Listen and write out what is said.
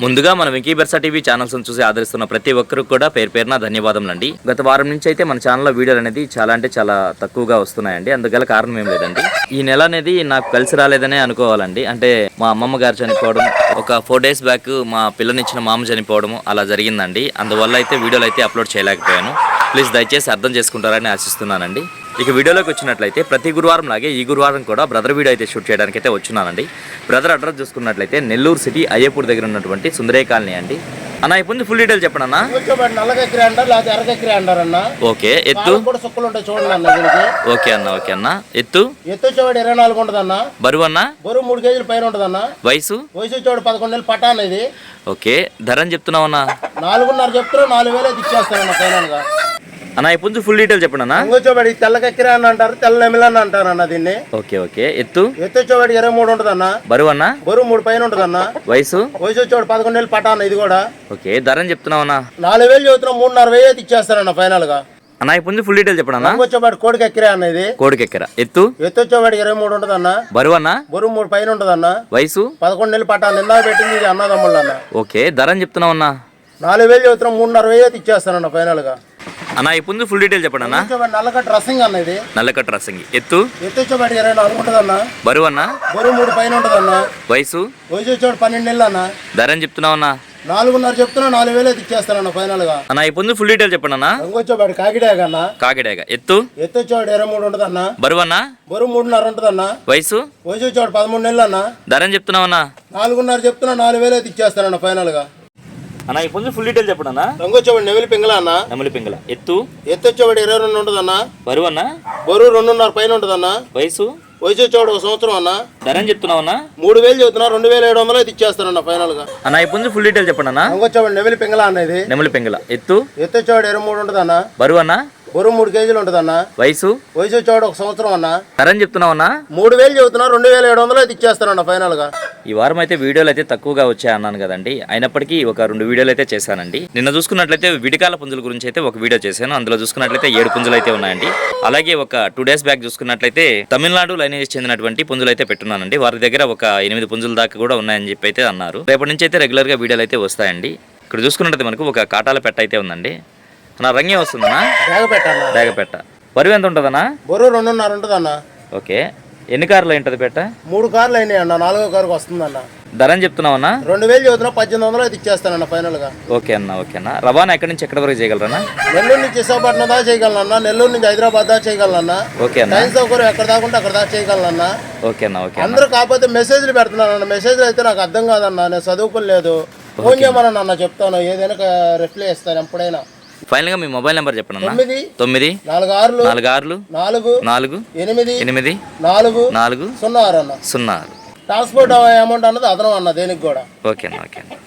ముందుగా మన Venky బెర్సా TV channels చూసి ఆదరిస్తున్న ప్రతి ఒక్కరు కూడా పేరు పేరున ధన్యవాదములండి. గత వారం నుంచి అయితే మన ఛానల్లో వీడియోలు అనేది చాలా తక్కువగా వస్తున్నాయండి. అందుగల కారణం ఏం లేదండి, ఈ నెల అనేది నాకు కలిసి రాలేదనే అనుకోవాలండి. అంటే మా అమ్మమ్మ గారు చనిపోవడం, ఒక 4 days బ్యాక్ మా పిల్లనిచ్చిన మామ చనిపోవడం అలా జరిగిందండి. అందువల్ల అయితే వీడియోలు అయితే అప్లోడ్ చేయలేకపోయాను. ప్లీజ్ దయచేసి అర్థం చేసుకుంటారని ఆశిస్తున్నానండి. ఇక వీడియోలోకి వచ్చినట్లయితే ప్రతి గురువారం లాగే ఈ గురువారం కూడా బ్రదర్ వీడియో అయితే షూట్ చేయడానికి అయితే వచ్చున్నానండి. బ్రదర్ అడ్రస్ చూసుకున్నట్లయితే నెల్లూరు సిటీ అయ్యపూర్ దగ్గర ఉన్నటువంటి సుందరే కాలనీ అండి. అన్న ఇప్పుడు ఫుల్ డీటెయిల్ చెప్పండి అన్న. ఓకే, ఎత్తు ఓకే అన్న. ఓకే అన్న, ఎత్తు వచ్చేవాడు 24 ఉంటుంది అన్న. బరువు అన్న? బరువు 3 kg పైన ఉంటుంది అన్న. వయసు వచ్చేవాడు 11 నెలలు పట్టా అనేది. ఓకే, ధర అని చెప్తున్నావు అన్న? 4.5 చెప్తున్నా, 4,000 అయితే ఇచ్చేస్తానన్న ఫైనల్ గా. అన్న ఇప్పుడు ఫుల్ డీటెయిల్ చెప్పండి అన్న. వచ్చేవాడు తెల్లకెక్కిరా అని అంటారు, తెల్ల నెమిలని అంటారు అన్న దీన్ని. ఓకే ఓకే, ఎత్తు వచ్చేవాడు 23 ఉంటుంది అన్న. బరువు అన్న? బరువు 3 పైన ఉంటుంది అన్న. వయసు వచ్చేవాడు 11 నెలలు పట్టా అన్న. ఇది కూడా ఓకే, ధర అని చెప్తున్నావు అన్న? 4,000 చెబుతున్నా, 3,500 అయితే ఇచ్చేస్తానన్న ఫైనల్ గా. అన్న ఇప్పుడు ఫుల్ డీటెయిల్ చెప్పండి అన్న. వచ్చేవాడు కోడికి ఎక్కిరా అన్న. ఇది కోడికి ఎక్కరా. ఎత్తు వచ్చేవాడు 23 ఉంటుంది అన్న. బరువు అన్న? బరువు 3 పైన ఉంటుంది అన్న. వయసు 11 నెలలు పట్టా నిన్న పెట్టింది. ఇది అన్నదమ్ముళ్ళు అన్న. ఓకే, ధర అని చెప్తున్నావు అన్న? 4,000 చెబుతున్నా, 3,500 అయితే ఇచ్చేస్తానన్న ఫైనల్ గా. అన్న ఇప్పుడు ఫుల్ డీటెయిల్ చెప్పండి అన్న. నల్లకట్ రసింగ్ అన్న. ఇది నల్లకట్ రసింగ్. ఎత్తు వచ్చేవాడు 24 ఉంటుంది అన్న. బరువు అన్న? బరువు 3 పైన ఉంటుంది అన్న. వయసు వచ్చేవాడు 12 నెలలు అన్న. ధర అని చెప్తున్నావు అన్న? 4.5 చెప్తున్నా, 4,000 అయితే ఇచ్చేస్తానన్న ఫైనల్ గా. అన్న ఇప్పుడు ఫుల్ డీటెయిల్ చెప్పండి అన్న. వచ్చేవాడు కాకిడాక అన్న. కాకిడాక. ఎత్తు వచ్చేవాడు 23 ఉంటుంది అన్న. బరువు అన్న? బరువు 3.5 ఉంటుంది అన్న. వయసు వచ్చేవాడు 13 నెలలు అన్న. ధర అని చెప్తున్నావు అన్న? 4.5 చెప్తున్నా, 4,000 అయితే ఇచ్చేస్తానన్న ఫైనల్ గా. అన్న ఇప్పుడు ఫుల్ డీటెయిల్ చెప్పండి అన్న. వచ్చేవాడు నెమిలి పింగళ అన్న. నెమిలి పింగళ. ఎత్తు వచ్చేవాడు 22 ఉంటుంది అన్న. బరువు అన్న? బరువు 2.5 పైన ఉంటుంది అన్న. వయసు వచ్చేవాడు 1 సంవత్సరం అన్న. ధర అని చెప్తున్నావు అన్న? 3,000 చెబుతున్నా, 2,700 అయితే ఇచ్చేస్తానన్న ఫైనల్ గా. అన్న ఇప్పుడు ఫుల్ డీటెయిల్ చెప్పండి అన్న. వచ్చేవాడు నెమిలి పింగళ అన్న. ఇది నెమిలి పింగళ. ఎత్తు వచ్చేవాడు 23 ఉంటుంది అన్న. బరువు అన్న? బరువు 3 kg ఉంటుంది అన్న. వయసు వచ్చేవాడు 1 సంవత్సరం అన్న. ధర అని చెప్తున్నావు అన్న? 3,000 చెబుతున్నా, 2,700 అయితే ఇచ్చేస్తానన్న ఫైనల్ గా. ఈ వారం అయితే వీడియోలు అయితే తక్కువగా వచ్చాయి అన్నాను కదండి. అయినప్పటికీ ఒక 2 వీడియోలు అయితే చేశానండి. నిన్న చూసుకున్నట్లయితే విడికాల పుంజుల గురించి అయితే ఒక వీడియో చేశాను. అందులో చూసుకున్నట్లయితే 7 పుంజులు అయితే ఉన్నాయండి. అలాగే ఒక 2 days బ్యాక్ చూసుకున్నట్లయితే తమిళనాడు లైనేజ్ చెందినటువంటి పుంజులు అయితే పెట్టున్నానండి. వారి దగ్గర ఒక 8 పుంజుల దాకా కూడా ఉన్నాయని చెప్పి అయితే అన్నారు. రేపటి నుంచి అయితే రెగ్యులర్ గా వీడియోలు అయితే వస్తాయండి. ఇక్కడ చూసుకున్నట్లయితే మనకు ఒక కాటాల పెట్ట అయితే ఉందండి. నా రంగే వస్తుందన్నా? డేగపెట్ట. బరువు ఎంత ఉంటుందన్నా? బరువు 2.5 ఉంటుంది అన్న. ఓకే, ఎన్ని కార్లు ఉంటుంది పెట్ట? 3 కార్లు అయినాయి అన్న. 4వ కారుకు వస్తుందన్న. ధర అని చెప్తున్నావన్నా? 2,000 చదువుతున్నా, 1,800 అయితే ఇచ్చేస్తానన్న ఫైనల్ గా. ఓకే అన్న. ఓకే అన్న. రవాణా ఎక్కడి నుంచి ఎక్కడి వరకు చేయగలరన్నా? నెల్లూరు నుంచి విశాఖపట్నం దాకా చేయగలనన్నా. నెల్లూరు నుంచి హైదరాబాద్ దాకా చేయగలనన్నా. ఓకే అన్న. ట్రైన్ సౌకర్యం ఎక్కడ దాకా ఉంటే అక్కడ దాకా చేయగలనన్నా. ఓకే అన్న. ఓకే అందరూ కాకపోతే మెసేజ్లు పెడుతున్నానన్న. మెసేజ్లు అయితే నాకు అర్థం కాదన్నా, నేను చదువుకోలేదు. ఫోన్ చేయమని అన్న, చెప్తాను, ఏదైనా రిప్లై ఇస్తాను ఎప్పుడైనా. ఫైనల్ గా మీ మొబైల్ నెంబర్ చెప్పండి. 9 9 46 46 4 4 8 8 4 4 06 అన్న. 06. ట్రాన్స్పోర్ట్ అమౌంట్ అన్నది అదనం అన్న దేనికి కూడా. ఓకే అన్న. ఓకే అన్న.